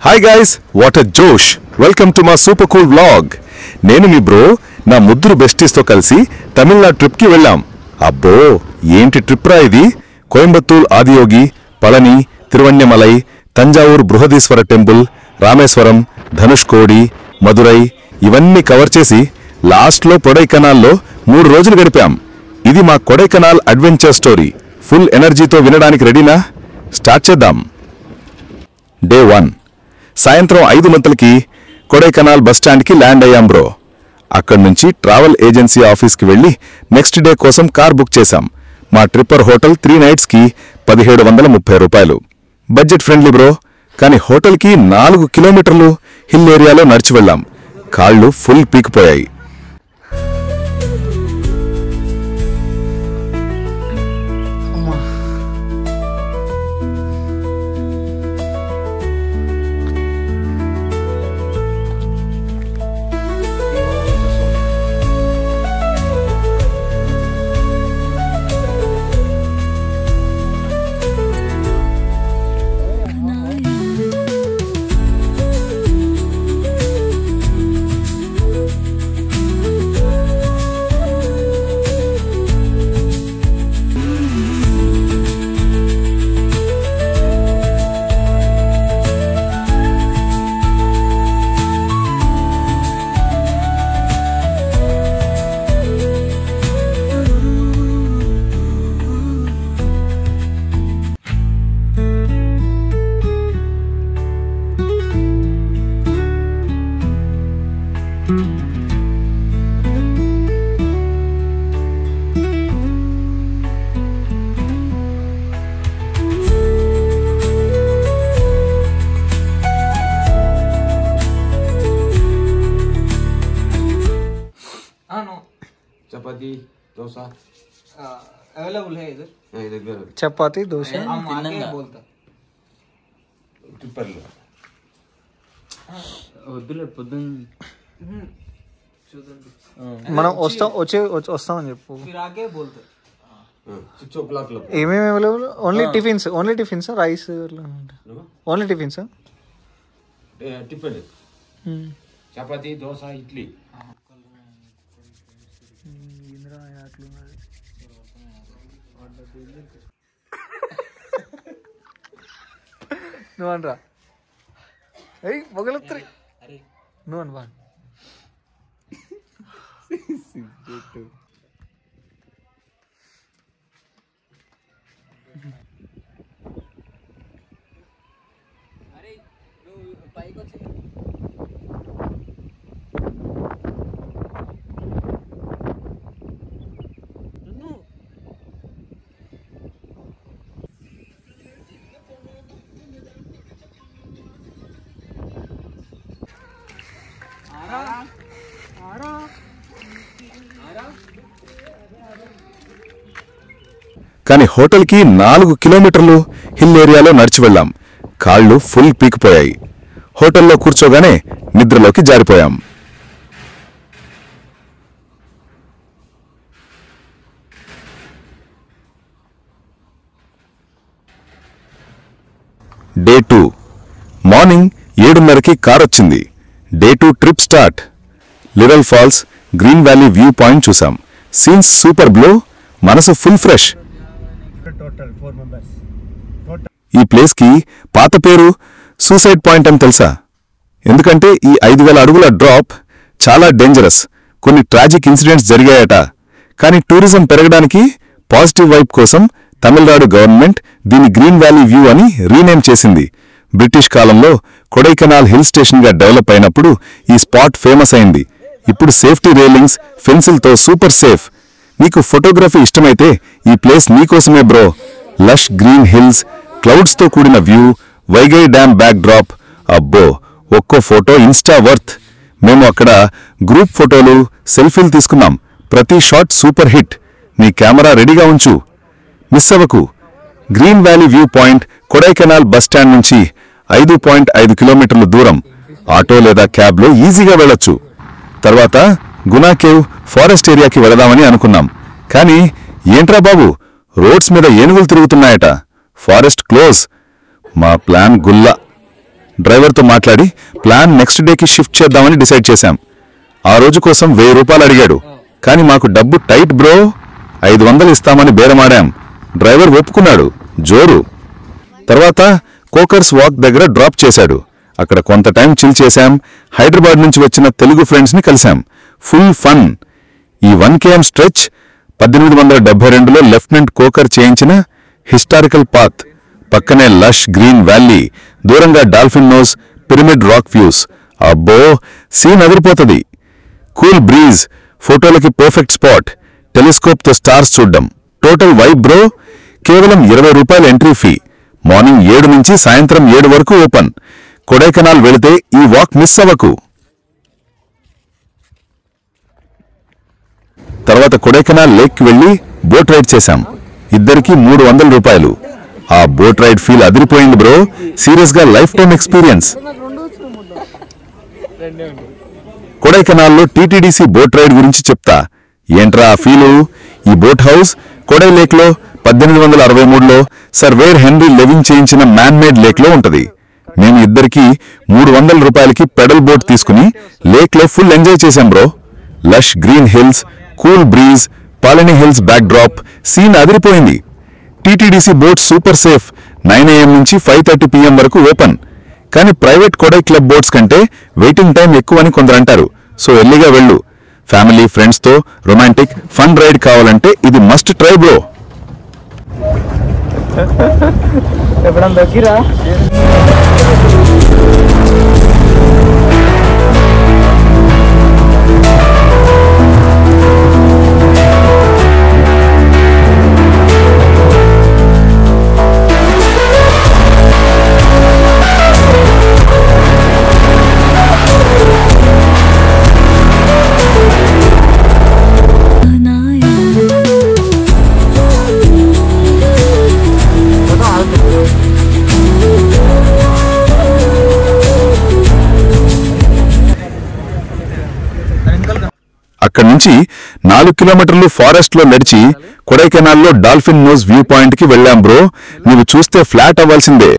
Hi guys, what a జోష్! Welcome to my super cool vlog. నేను మీ bro నా ముద్దురు బెస్టీస్తో కలిసి తమిళనాడు ట్రిప్కి వెళ్ళాం. అబ్బో ఏంటి ట్రిప్ రా ఇది! కోయంబత్తూర్ ఆదియోగి, పళని, తిరువణ్యమలై, తంజావూర్ బృహదీశ్వర టెంపుల్, రామేశ్వరం, ధనుష్కోడి, మదురై ఇవన్నీ కవర్ చేసి లాస్ట్లో కొడైకెనాల్లో 3 రోజులు గడిపాం. ఇది మా కొడైకెనాల్ అడ్వెంచర్ స్టోరీ. ఫుల్ ఎనర్జీతో వినడానికి రెడీనా? స్టార్ట్ చేద్దాం. డే 1 సాయంత్రం 5 గంటలకి కొడైకెనాల్ బస్టాండ్కి ల్యాండ్ అయ్యాం బ్రో. అక్కడి నుంచి ట్రావెల్ ఏజెన్సీ ఆఫీస్కి వెళ్ళి నెక్స్ట్ డే కోసం కార్ బుక్ చేశాం. మా ట్రిప్పర్ హోటల్ 3 నైట్స్కి 1730 రూపాయలు. Budget friendly bro. కానీ హోటల్కి 4 కిలోమీటర్లు హిల్ ఏరియాలో నడిచి వెళ్ళాం. కాళ్ళు ఫుల్ పీకిపోయాయి. चपाती डोसा अवेलेबल है इधर. इधर चपाती डोसा हम आगे बोलता टिप्पर వద్దులే పొద్దున్న మనం వస్తామని చెప్పు. फिर आगे बोलते ఏమేమి available? Only tiffins rice only tiffins tiffin chapati dosa idli నువ్వు అనరా మొగలత్రి నువ్వు అనవా. కానీ హోటల్కి 4 కిలోమీటర్లు హిల్ ఏరియాలో నడిచి వెళ్ళాం. కాళ్ళు ఫుల్ పీకిపోయాయి. హోటల్లో కూర్చోగానే నిద్రలోకి జారిపోయాం. డే 2 మార్నింగ్ 7:30కి కార్ వచ్చింది. Day 2 trip start. లిరల్ falls, green valley view point చూసాం. సీన్స్ సూపర్ బ్లో, మనసు ఫుల్ ఫ్రెష్. ఈ ప్లేస్కి పాత పేరు సూసైడ్ పాయింట్ అని తెలుసా? ఎందుకంటే ఈ 5000 అడుగుల డ్రాప్ చాలా డేంజరస్. కొన్ని ట్రాజిక్ ఇన్సిడెంట్స్ జరిగాయట. కానీ టూరిజం పెరగడానికి పాజిటివ్ వైబ్ కోసం తమిళనాడు గవర్నమెంట్ దీన్ని గ్రీన్ వ్యాలీ వ్యూ అని రీనేమ్ చేసింది. బ్రిటిష్ కాలంలో కొడైకెనాల్ హిల్ స్టేషన్గా డెవలప్ అయినప్పుడు ఈ స్పాట్ ఫేమస్ అయింది. ఇప్పుడు సేఫ్టీ రైలింగ్స్, ఫెన్సిల్తో సూపర్ సేఫ్. మీకు ఫోటోగ్రఫీ ఇష్టమైతే ఈ ప్లేస్ నీకోసమే బ్రో. లష్ గ్రీన్ హిల్స్, క్లౌడ్స్తో కూడిన view, Vaigai dam back drop. అబ్బో ఒక్కో ఫోటో ఇన్స్టా వర్త్. మేము అక్కడ గ్రూప్ ఫోటోలు, సెల్ఫీలు తీసుకున్నాం. ప్రతి షాట్ సూపర్ హిట్. నీ కెమెరా రెడీగా ఉంచు, మిస్ అవ్వకు. Green valley view point Kodaikanal bus stand నుంచి 5.5 కిలోమీటర్ల దూరం. ఆటో లేదా క్యాబ్లో ఈజీగా వెళ్ళొచ్చు. తర్వాత గునా కేవ్, ఫారెస్ట్ ఏరియాకి వెళదామని అనుకున్నాం. కానీ ఏంట్రా బాబు, రోడ్స్ మీద ఏనుగులు తిరుగుతున్నాయట. Forest close. మా ప్లాన్ గుల్లా. డ్రైవర్తో మాట్లాడి ప్లాన్ నెక్స్ట్ డేకి షిఫ్ట్ చేద్దామని డిసైడ్ చేశాం. ఆ రోజు కోసం 1000 రూపాయలు అడిగాడు. కానీ మాకు డబ్బు టైట్ బ్రో, 500 ఇస్తామని బేరమాడాం. డ్రైవర్ ఒప్పుకున్నాడు. జోరు. తర్వాత కోకర్స్ వాక్ దగ్గర డ్రాప్ చేశాడు. అక్కడ కొంత టైం చిల్ చేశాం. హైదరాబాద్ నుంచి వచ్చిన తెలుగు ఫ్రెండ్స్ని కలిశాం. Full fun. ఈ 1 km స్ట్రెచ్ 1872లో లెఫ్టినెంట్ కోకర్ చేయించిన హిస్టారికల్ పాత్. పక్కనే లష్ గ్రీన్ వ్యాలీ, దూరంగా dolphin nose, pyramid rock views. అబ్బో, సీన్ అదిరిపోతుంది. కూల్ బ్రీజ్, ఫోటోలకి పర్ఫెక్ట్ స్పాట్, టెలిస్కోప్తో స్టార్స్ చూడ్డం. Total vibe bro. కేవలం 20 రూపాయల ఎంట్రీ ఫీ. మార్నింగ్ 7 నుంచి సాయంత్రం 7 వరకు ఓపెన్. కొడైకెనాల్ వెళితే ఈ వాక్ మిస్ అవ్వకు. తర్వాత కొడైకెనాల్ లేక్కి వెళ్లి బోట్ రైడ్ చేశాం. ఇద్దరికి 300 రూపాయలు. ఆ బోట్ రైడ్ ఫీల్ అదిరిపోయింది బ్రో. సీరియస్ గా లైఫ్ టైం ఎక్స్పీరియన్స్. కొడైకెనాల్లో టీటీడీసీ బోట్ రైడ్ గురించి చెప్తా. ఏంట్రా ఆ ఫీలు? ఈ బోట్ హౌస్ కొడై లేక్లో 1863లో సర్ వేర్ హెన్రీ లెవిన్ చేయించిన మ్యాన్ మేడ్ లేక్లో ఉంటది. మేము ఇద్దరికి 300 రూపాయలకి పెడల్ బోట్ తీసుకుని లేక్లో ఫుల్ ఎంజాయ్ చేశాం bro. Lush green hills, cool breeze, Palani hills backdrop, scene అదిరిపోయింది. TTDC boat super safe. 9 AM నుంచి 5:30 PM వరకు ఓపెన్. కానీ ప్రైవేట్ కొడై క్లబ్ బోట్స్ కంటే వెయిటింగ్ టైం ఎక్కువని కొందరంటారు. సో ఎర్లీగా వెళ్ళు. ఫ్యామిలీ ఫ్రెండ్స్తో రొమాంటిక్ ఫన్ రైడ్ కావాలంటే ఇది మస్ట్ ట్రై బ్రో. అక్కడి నుంచి 4 కిలోమీటర్లు ఫారెస్ట్ లో నడిచి కొడైకెనాల్లో డాల్ఫిన్ నోస్ వ్యూ పాయింట్ కి వెళ్ళాం బ్రో. నువ్వు చూస్తే ఫ్లాట్ అవ్వాల్సిందే.